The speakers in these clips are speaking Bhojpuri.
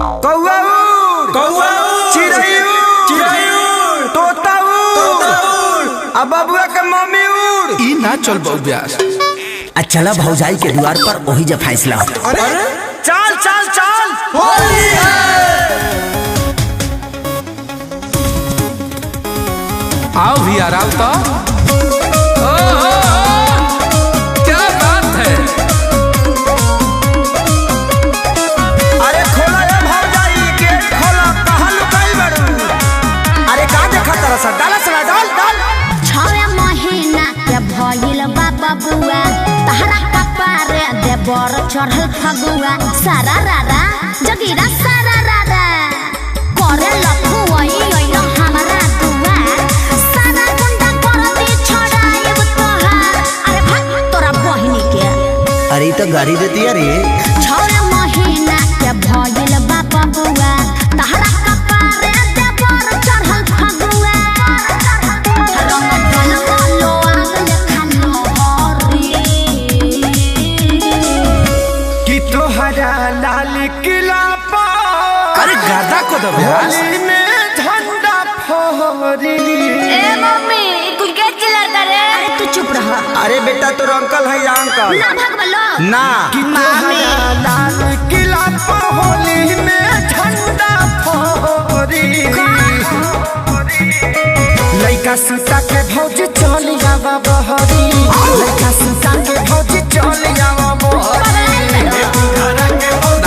कौआ कौआ चिड़ै तोता अब बबुआ के मम्मी उड़ ई ना चल बउब्यास। चला भौजाई के द्वार पर वही जब फैसला हो। अरे चल चल चल होली है। आओ भी आराम तो क्या बात है। अरे खोला ये भौजाई गेट खोला कहाँ लुकाई बड़ू। अरे का देखा तरह सा डाला सला डाल डाल 6 महीना के भइल बा बबुआ तहरा कपारे दे बर चढ़ल फगुआ सारा रारा जगीरा सारा रारा करे लखुआई ओइल हमरा दुआर सारा गुंडा कर दे छोड़ाएब तोहार। अरे भाग तोरा बहिनी के। अरे तो गाड़ी देती अरे 6 महीना के भइल बा बबुआ तहरा कपारे दे बर चढ़ल फगुआ रंग ढल लो आगल खानो हरी कि तोहरा लाल किला पर अरे गादा को दो भ्यास। होली में झंडा फहरी। ए मम्मी तू क्या चिल्लाता रे। अरे तू चुप रह। अरे बेटा तो अंकल है या अंकल ना भाग बलो ना कि तोहरा लाल किला पर होली में झंडा फहरी। लइका सुता के भौज चल जावा बहरी। लइका सुता के भौज चल जावा बहरी। घरा के भौज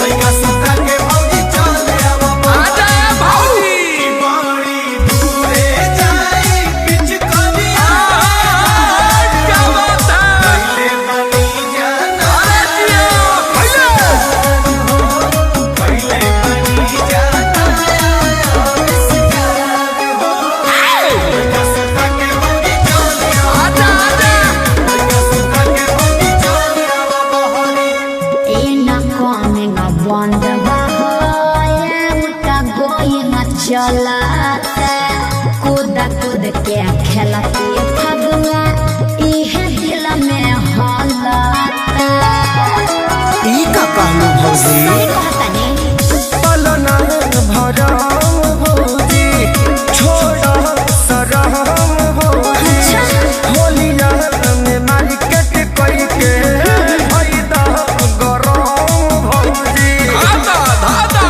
लइका सुता के भौज चल जावा आजा भाई बड़ी दूरे जाई पिच करिया। क्या बात है। ले बनी जाना अरे जियो पहले बनी जाना। आजा ए ना कोने ना बंद बाहोए मुटा गोई ना चलाता कूद कूद के खेलती फगुआ इहे दिल में हलाता। ई का कहलू भौजी। सही कहता नहीं। पलना भरम भौजी छोड़ सरम भौजी। होलिया में मार्केट कई के फायदा गरम भौजी। दादा दादा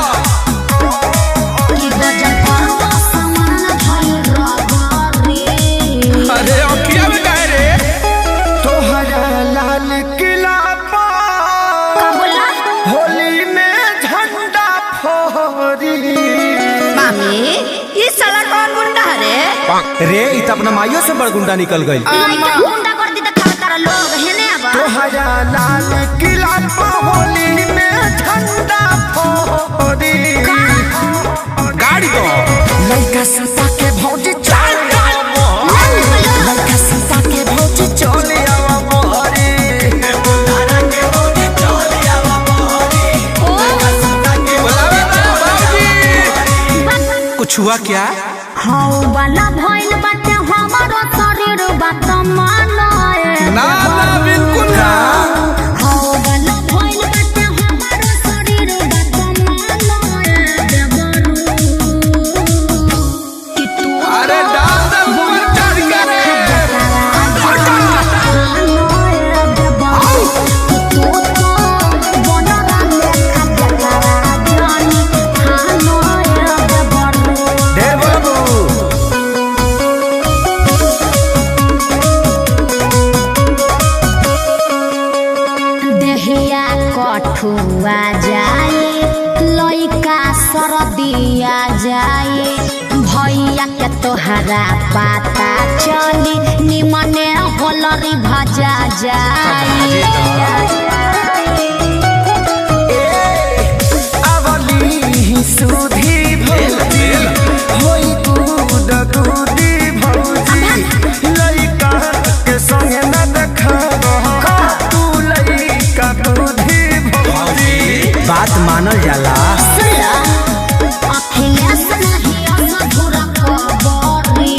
कि गजब का सामान भइल रगरी। अरे अखिया में काहे रे। तोहरा लाल किला पर का बोला होली में झंडा फहरी। मामी ये साला कौन गुंडा है रे। रे इ त अपना माइयो से बड़ गुंडा निकल गई। लइका गुंडा कर दी त तारा लोग हेने अब तोहरा लाल किला पर होली में झंडा फहरी। गाड़ी दो लइका सुता के भौजी चल लइका सुता के भौजी चल आवा मोहरी। मुंडारा के भौजी चल आवा मोहरी। लइका सुता के बुलावे ना बाबूजी। कुछ हुआ क्या। हौ वाला भइल बाटे हमारो शरीर बात मानाए ना ना बिल्कुल ना। हौ वाला भइल बाटे हमारो शरीर बात मानाए देवरू कि तू अरे डाल दे ऊपर चढ़ के रे। दे बाबू देहिया कठुआ जाए लइका सरदिया जाए भैया के तोहरा पता चली निमने होलरी भजा जाए। अवली सुधी भौजी होई कूद कूदी भौजी। लइका के संगे न देखा तू लइका दूधी भौजी। बात मानल जाला। अखिलेश नहीं अधूरा खबरी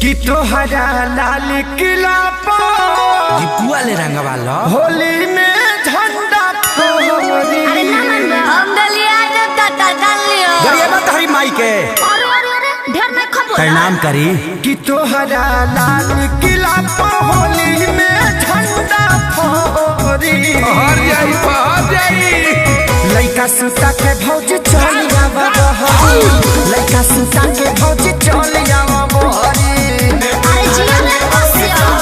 कि तोहरा लाल किला पर दीपुआ ले रंगवा लो। होली में झंडा फहरी। अरे ना मन हम दलिया दे टाटा डाल लियो। गरियाबा तहरी माई के अरे अरे अरे ढेर नहीं खबो। प्रणाम करी कि तोहरा लाल किला पर होली में झंडा फहरी। पहर जाई लइका सुता के भौज चल आवा बहरी। लइका सुता के भौज चल आवा बहरी। अरे जिया ले बसियो।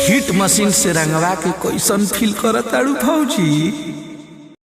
हिट मशीन से रंगवा के कैसन फील करत ताड़ू भौजी।